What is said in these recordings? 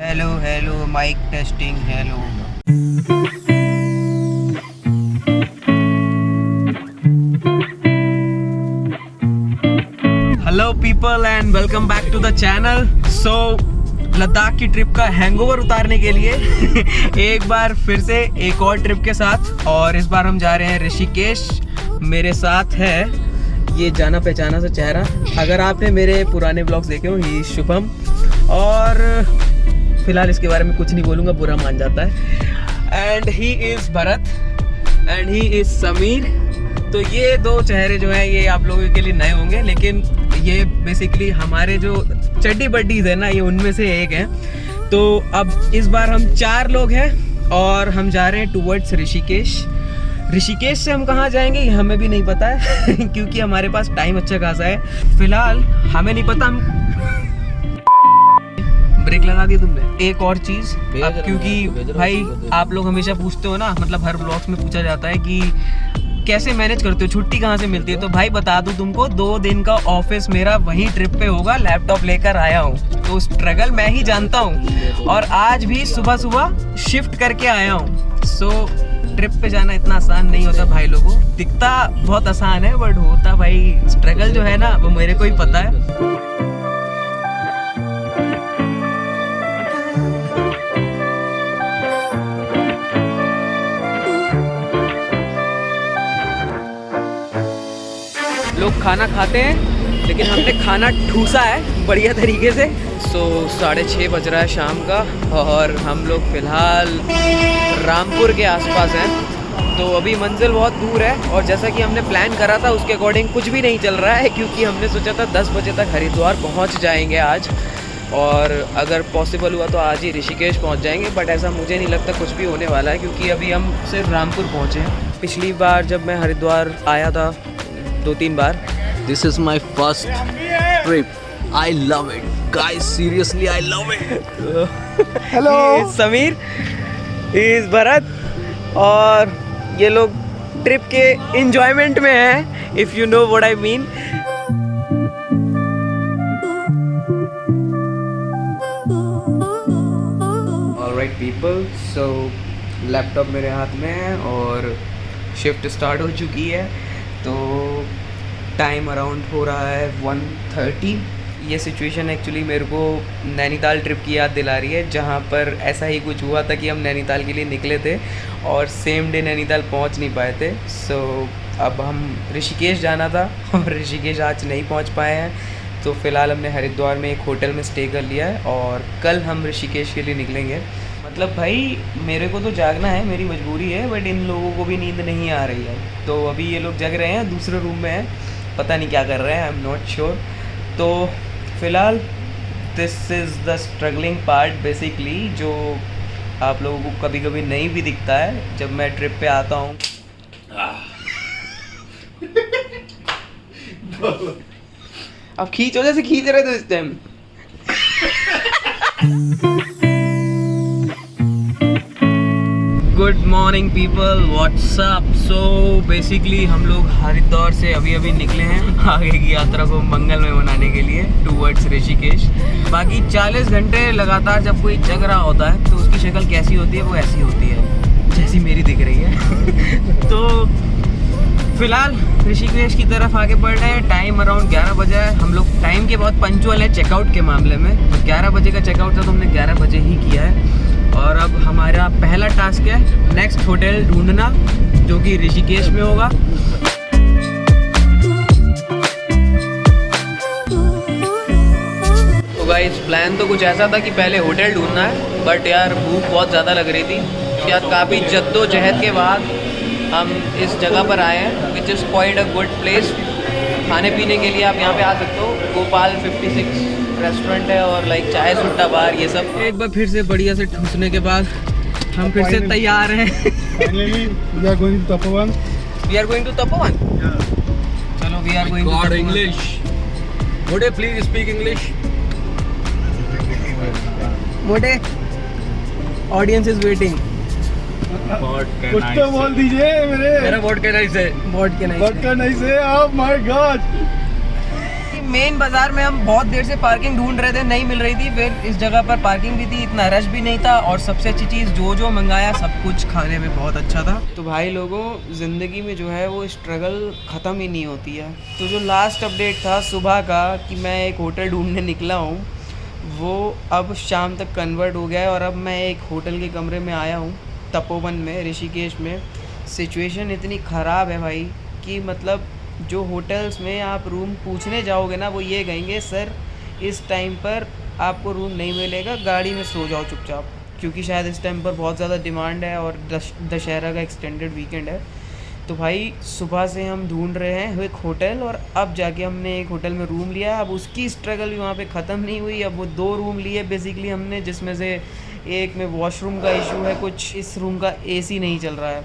Hello mike testing hello. Hello people and welcome back to the channel. So Ladakh की trip का hangover उतारने के लिए एक बार फिर से एक और ट्रिप के साथ, और इस बार हम जा रहे हैं ऋषिकेश। मेरे साथ है ये जाना पहचाना सा चेहरा, अगर आपने मेरे पुराने ब्लॉग्स देखे हो, ही शुभम। और फिलहाल इसके बारे में कुछ नहीं बोलूँगा, बुरा मान जाता है। And he is Bharat and he is Sameer. तो ये दो चेहरे जो हैं ये आप लोगों के लिए नए होंगे, लेकिन ये बेसिकली हमारे जो चड्डी बड्डीज है ना, ये उनमें से एक हैं। तो अब इस बार हम 4 लोग हैं और हम जा रहे हैं टूवर्ड्स ऋषिकेश। ऋषिकेश से हम कहाँ जाएंगे ये हमें भी नहीं पता है क्योंकि हमारे पास टाइम अच्छा खासा है। फिलहाल हमें नहीं पता। हम ब्रेक लगा दिया तुमने। एक और चीज़, अब क्योंकि भाई आप लोग हमेशा पूछते हो ना, मतलब हर ब्लॉग्स में पूछा जाता है कि कैसे मैनेज करते हो, छुट्टी कहाँ से मिलती है। तो भाई बता दूं तुमको, 2 दिन का ऑफिस मेरा वहीं ट्रिप पे होगा, लैपटॉप लेकर आया हूँ, तो स्ट्रगल मैं ही जानता हूँ। और आज भी सुबह सुबह शिफ्ट करके आया हूँ। सो ट्रिप पे जाना इतना आसान नहीं होता भाई लोगों। दिखता बहुत आसान है बट होता भाई स्ट्रगल जो है ना, वो मेरे को ही पता है। लोग खाना खाते हैं लेकिन हमने खाना ठूसा है बढ़िया तरीके से। 6:30 बज रहा है शाम का और हम लोग फ़िलहाल रामपुर के आसपास हैं। तो अभी मंजिल बहुत दूर है और जैसा कि हमने प्लान करा था उसके अकॉर्डिंग कुछ भी नहीं चल रहा है, क्योंकि हमने सोचा था 10 बजे तक हरिद्वार पहुंच जाएंगे आज, और अगर पॉसिबल हुआ तो आज ही ऋषिकेश पहुंच जाएंगे। बट ऐसा मुझे नहीं लगता कुछ भी होने वाला है, क्योंकि अभी हम सिर्फ रामपुर पहुँचे हैं। पिछली बार जब मैं हरिद्वार आया था 2-3 बार। This is my first trip. I love it, guys. Seriously, I love it. Hello Sameer, इस भरत, और ये लोग ट्रिप के एंजॉयमेंट में हैं, if you know what I mean. Alright people, so laptop मेरे हाथ में है और शिफ्ट स्टार्ट हो चुकी है। तो टाइम अराउंड हो रहा है 1:30। ये सिचुएशन एक्चुअली मेरे को नैनीताल ट्रिप की याद दिला रही है, जहाँ पर ऐसा ही कुछ हुआ था कि हम नैनीताल के लिए निकले थे और सेम डे नैनीताल पहुँच नहीं पाए थे। सो अब हम ऋषिकेश जाना था और ऋषिकेश आज नहीं पहुँच पाए हैं। तो फ़िलहाल हमने हरिद्वार में एक होटल में स्टे कर लिया है और कल हम ऋषिकेश के लिए निकलेंगे। मतलब भाई मेरे को तो जागना है, मेरी मजबूरी है, बट इन लोगों को भी नींद नहीं आ रही है। तो अभी ये लोग जग रहे हैं, दूसरे रूम में हैं, पता नहीं क्या कर रहे हैं, आई एम नॉट श्योर। तो फ़िलहाल this is the struggling part basically, जो आप लोगों को कभी कभी नहीं भी दिखता है जब मैं ट्रिप पे आता हूँ। अब खींचो जैसे खींच रहे थे इस time. Good morning people, what's up. So basically हम लोग हरिद्वार से अभी अभी निकले हैं आगे की यात्रा को मंगलमय बनाने के लिए टूवर्ड्स ऋषिकेश। बाकी 40 घंटे लगातार जब कोई जग रहा होता है तो उसकी शक्ल कैसी होती है, वो ऐसी होती है जैसी मेरी दिख रही है। तो फिलहाल ऋषिकेश की तरफ आगे बढ़ रहे हैं। टाइम अराउंड 11 बजे है। हम लोग टाइम के बहुत पंचुअल है चेकआउट के मामले में। तो 11 बजे का चेकआउट था तो हमने 11 बजे ही किया है। और अब हमारा पहला टास्क है नेक्स्ट होटल ढूंढना, जो कि ऋषिकेश में होगा। तो गाइस प्लान तो कुछ ऐसा था कि पहले होटल ढूंढना है, बट यार भूख बहुत ज़्यादा लग रही थी। यार काफ़ी जद्दोजहद के बाद हम इस जगह पर आए हैं, which is quite a good place. खाने पीने के लिए आप यहाँ पे आ सकते हो। गोपाल 56 रेस्टोरेंट है और लाइक चाय सुट्टा बार, ये सब। एक बार फिर से बढ़िया से ठूसने के बाद हम फिर से तैयार हैं। We are going to Tapovan. We are going to Tapovan? Yeah. चलो we are going to God, Tapovan. English. Would you please speak English? मोटे, ऑडियंस इज वेटिंग। कुछ तो बोल दीजिए मेरे। मेरा वोट कहना इसे। वोट के नहीं वोट का नहीं से। Oh my God. मेन बाजार में हम बहुत देर से पार्किंग ढूंढ रहे थे, नहीं मिल रही थी। फिर इस जगह पर पार्किंग भी थी, इतना रश भी नहीं था, और सबसे अच्छी चीज़ जो मंगाया सब कुछ खाने में बहुत अच्छा था। तो भाई लोगों, ज़िंदगी में जो है वो स्ट्रगल ख़त्म ही नहीं होती है। तो जो लास्ट अपडेट था सुबह का कि मैं एक होटल ढूंढने निकला हूँ, वो अब शाम तक कन्वर्ट हो गया है और अब मैं एक होटल के कमरे में आया हूँ तपोवन में, ऋषिकेश में। सिचुएशन इतनी ख़राब है भाई कि मतलब जो होटल्स में आप रूम पूछने जाओगे ना, वो ये कहेंगे सर इस टाइम पर आपको रूम नहीं मिलेगा, गाड़ी में सो जाओ चुपचाप, क्योंकि शायद इस टाइम पर बहुत ज़्यादा डिमांड है और दशहरा का एक्सटेंडेड वीकेंड है। तो भाई सुबह से हम ढूंढ रहे हैं एक होटल, और अब जाके हमने एक होटल में रूम लिया। अब उसकी स्ट्रगल भी वहाँ पे ख़त्म नहीं हुई। अब वो 2 रूम लिए बेसिकली हमने, जिसमें से एक में वॉशरूम का इशू है कुछ, इस रूम का AC नहीं चल रहा है।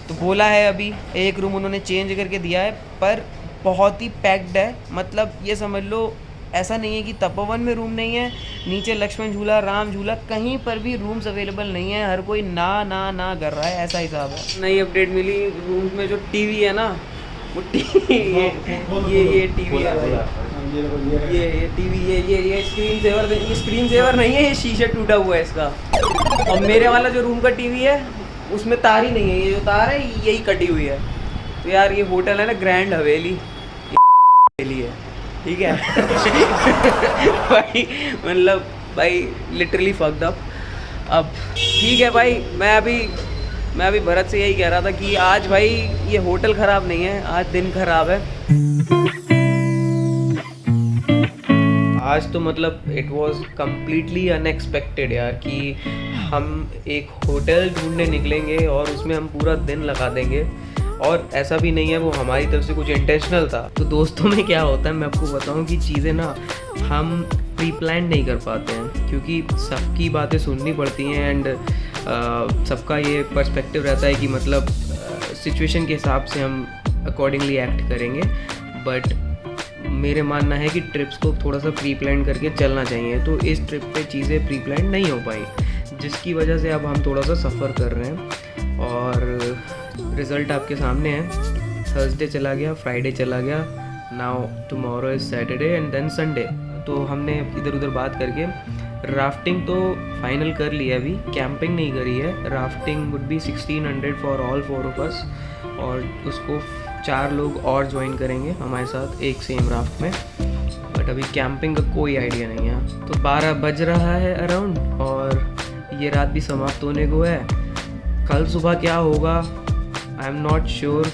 तो बोला है अभी एक रूम उन्होंने चेंज करके दिया है, पर बहुत ही पैक्ड है। मतलब ये समझ लो, ऐसा नहीं है कि तपोवन में रूम नहीं है, नीचे लक्ष्मण झूला, राम झूला, कहीं पर भी रूम्स अवेलेबल नहीं है। हर कोई ना कर रहा है, ऐसा हिसाब है। नई अपडेट मिली, रूम में जो टीवी है ना, वो टीवी ये टीवी है भाई, ये टीवी, ये स्क्रीन सेवर नहीं है, ये शीशा टूटा हुआ है इसका। और मेरे वाला जो रूम का टीवी है उसमें तार ही नहीं है, ये जो तार है यही कटी हुई है। तो यार ये होटल है ना ग्रैंड हवेली, हवेली है, ठीक है। भाई मतलब भाई लिटरली फक्ड अप। अब ठीक है भाई, मैं अभी भरत से यही कह रहा था कि आज भाई ये होटल ख़राब नहीं है, आज दिन ख़राब है। आज तो मतलब इट वाज कम्प्लीटली अनएक्सपेक्टेड यार, कि हम एक होटल ढूंढने निकलेंगे और उसमें हम पूरा दिन लगा देंगे, और ऐसा भी नहीं है वो हमारी तरफ से कुछ इंटेंशनल था। तो दोस्तों में क्या होता है, मैं आपको बताऊं कि चीज़ें ना हम प्री प्लान नहीं कर पाते हैं, क्योंकि सबकी बातें सुननी पड़ती हैं, एंड सबका ये पर्सपेक्टिव रहता है कि मतलब सिचुएशन के हिसाब से हम अकॉर्डिंगली एक्ट करेंगे। बट मेरे मानना है कि ट्रिप्स को थोड़ा सा प्री प्लान करके चलना चाहिए। तो इस ट्रिप पे चीज़ें प्री प्लान नहीं हो पाई, जिसकी वजह से अब हम थोड़ा सा सफ़र कर रहे हैं, और रिज़ल्ट आपके सामने है। थर्सडे चला गया, फ्राइडे चला गया, now tomorrow is Saturday and then Sunday. तो हमने इधर उधर बात करके राफ्टिंग तो फाइनल कर लिया, अभी कैंपिंग नहीं करी है। Rafting would be 1600 for all 4 of us, और उसको 4 लोग और ज्वाइन करेंगे हमारे साथ एक सेम राफ्ट में। बट अभी कैंपिंग का कोई आइडिया नहीं है। तो 12 बज रहा है अराउंड, और ये रात भी समाप्त होने को है। कल सुबह क्या होगा आई एम नॉट श्योर।